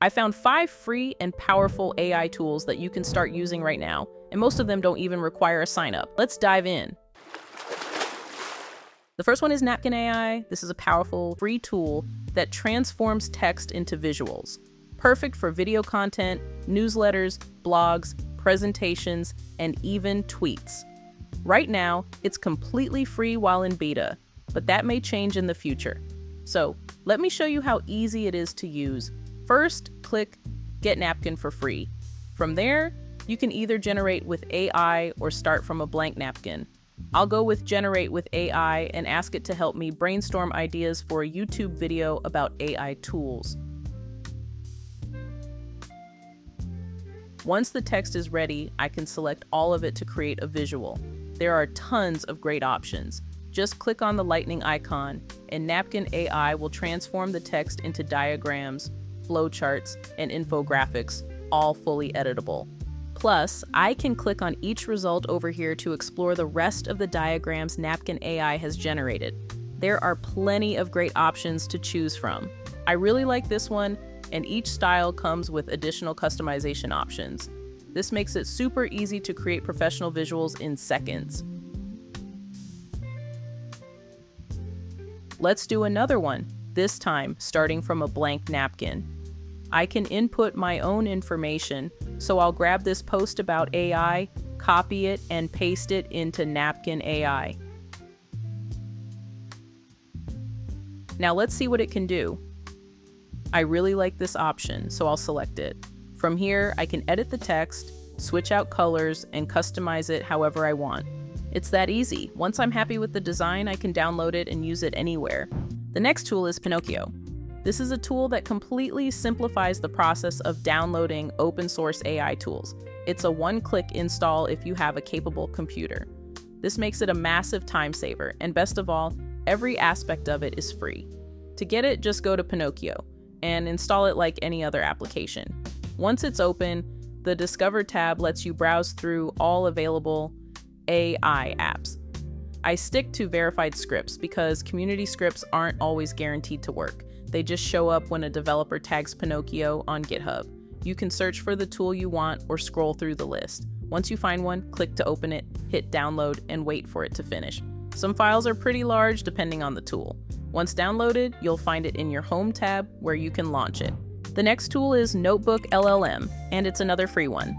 I found 5 free and powerful AI tools that you can start using right now, and most of them don't even require a sign up. Let's dive in. The first one is Napkin AI. This is a powerful free tool that transforms text into visuals. Perfect for video content, newsletters, blogs, presentations, and even tweets. Right now, it's completely free while in beta, but that may change in the future. So, let me show you how easy it is to use. First, click Get Napkin for free. From there, you can either generate with AI or start from a blank napkin. I'll go with Generate with AI and ask it to help me brainstorm ideas for a YouTube video about AI tools. Once the text is ready, I can select all of it to create a visual. There are tons of great options. Just click on the lightning icon, and Napkin AI will transform the text into diagrams, flowcharts, and infographics, all fully editable. Plus, I can click on each result over here to explore the rest of the diagrams Napkin AI has generated. There are plenty of great options to choose from. I really like this one, and each style comes with additional customization options. This makes it super easy to create professional visuals in seconds. Let's do another one, this time starting from a blank napkin. I can input my own information, so I'll grab this post about AI, copy it, and paste it into Napkin AI. Now let's see what it can do. I really like this option, so I'll select it. From here, I can edit the text, switch out colors, and customize it however I want. It's that easy. Once I'm happy with the design, I can download it and use it anywhere. The next tool is Pinokio. This is a tool that completely simplifies the process of downloading open source AI tools. It's a one-click install if you have a capable computer. This makes it a massive time saver, and best of all, every aspect of it is free. To get it, just go to Pinokio and install it like any other application. Once it's open, the Discover tab lets you browse through all available AI apps. I stick to verified scripts because community scripts aren't always guaranteed to work. They just show up when a developer tags Pinokio on GitHub. You can search for the tool you want or scroll through the list. Once you find one, click to open it, hit download, and wait for it to finish. Some files are pretty large depending on the tool. Once downloaded, you'll find it in your Home tab where you can launch it. The next tool is Notebook LLM, and it's another free one.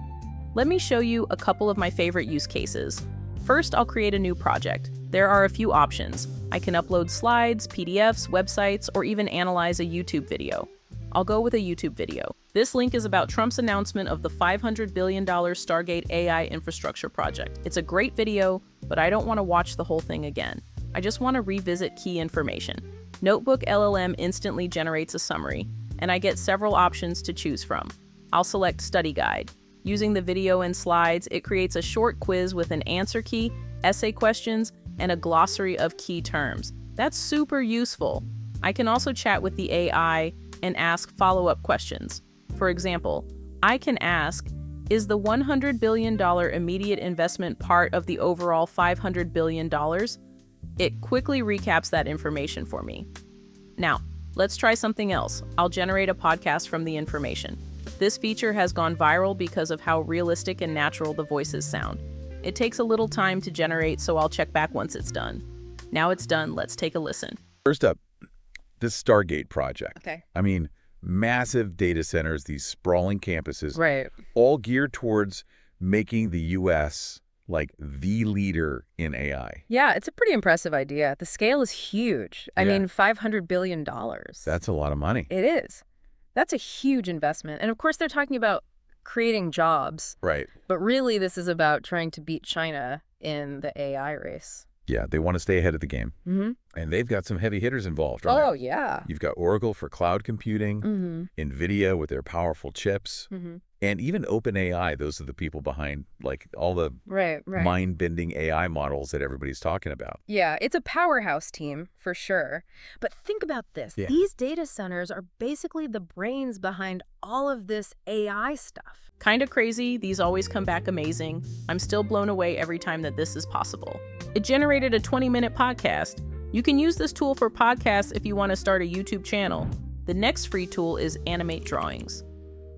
Let me show you a couple of my favorite use cases. First, I'll create a new project. There are a few options. I can upload slides, PDFs, websites, or even analyze a YouTube video. I'll go with a YouTube video. This link is about Trump's announcement of the $500 billion Stargate AI infrastructure project. It's a great video, but I don't want to watch the whole thing again. I just want to revisit key information. Notebook LLM instantly generates a summary, and I get several options to choose from. I'll select Study Guide. Using the video and slides, it creates a short quiz with an answer key, essay questions, and a glossary of key terms. That's super useful. I can also chat with the AI and ask follow-up questions. For example, I can ask, is the $100 billion immediate investment part of the overall $500 billion? It quickly recaps that information for me. Now, let's try something else. I'll generate a podcast from the information. This feature has gone viral because of how realistic and natural the voices sound. It takes a little time to generate, so I'll check back once it's done. Now it's done, let's take a listen. First up, this Stargate project. Okay. I mean, massive data centers, these sprawling campuses, Right. all geared towards making the U.S. like the leader in AI. Yeah, it's a pretty impressive idea. The scale is huge. I Yeah. mean, $500 billion. That's a lot of money. It is. That's a huge investment. And of course, they're talking about creating jobs. Right. But really, this is about trying to beat China in the AI race. Yeah, they want to stay ahead of the game. Mm-hmm. And they've got some heavy hitters involved, right? Oh, yeah. You've got Oracle for cloud computing, Mm-hmm. NVIDIA with their powerful chips, Mm-hmm. and even OpenAI. Those are the people behind like all the Right. mind-bending AI models that everybody's talking about. Yeah, it's a powerhouse team, for sure. But think about this. Yeah. These data centers are basically the brains behind all of this AI stuff. Kinda crazy, these always come back amazing. I'm still blown away every time that this is possible. It generated a 20-minute podcast. You can use this tool for podcasts if you want to start a YouTube channel. The next free tool is Animate Drawings.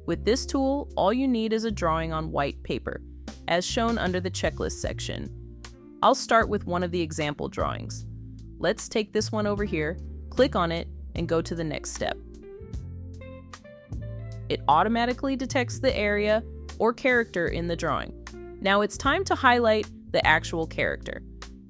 With this tool, all you need is a drawing on white paper, as shown under the checklist section. I'll start with one of the example drawings. Let's take this one over here, click on it, and go to the next step. It automatically detects the area or character in the drawing. Now it's time to highlight the actual character.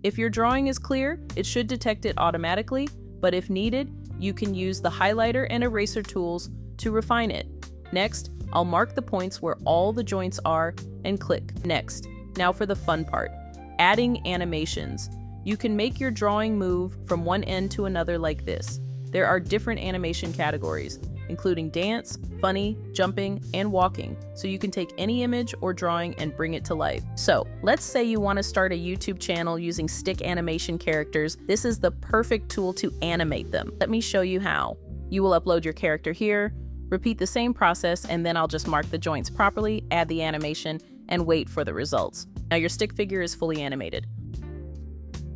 If your drawing is clear, it should detect it automatically, but if needed, you can use the highlighter and eraser tools to refine it. Next, I'll mark the points where all the joints are and click Next. Now for the fun part, adding animations. You can make your drawing move from one end to another like this. There are different animation categories, including dance, funny, jumping, and walking, so you can take any image or drawing and bring it to life. So, let's say you want to start a YouTube channel using stick animation characters. This is the perfect tool to animate them. Let me show you how. You will upload your character here, repeat the same process, and then I'll just mark the joints properly, add the animation, and wait for the results. Now your stick figure is fully animated.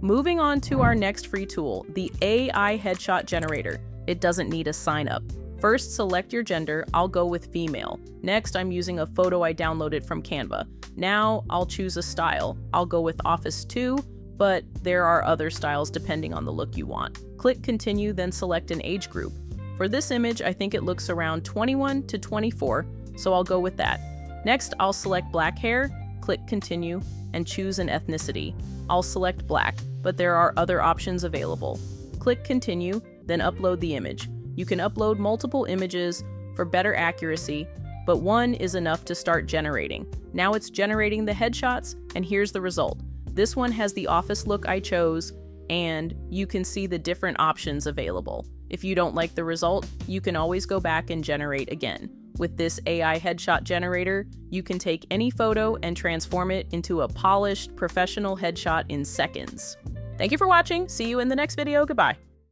Moving on to our next free tool, the AI headshot generator. It doesn't need a sign up. First, select your gender. I'll go with female. Next, I'm using a photo I downloaded from Canva. Now, I'll choose a style. I'll go with Office 2, but there are other styles depending on the look you want. Click Continue, then select an age group. For this image, I think it looks around 21 to 24, so I'll go with that. Next, I'll select black hair, click Continue, and choose an ethnicity. I'll select black, but there are other options available. Click Continue, then upload the image. You can upload multiple images for better accuracy, but one is enough to start generating. Now it's generating the headshots, and here's the result. This one has the office look I chose, and you can see the different options available. If you don't like the result, you can always go back and generate again. With this AI headshot generator, you can take any photo and transform it into a polished, professional headshot in seconds. Thank you for watching. See you in the next video. Goodbye.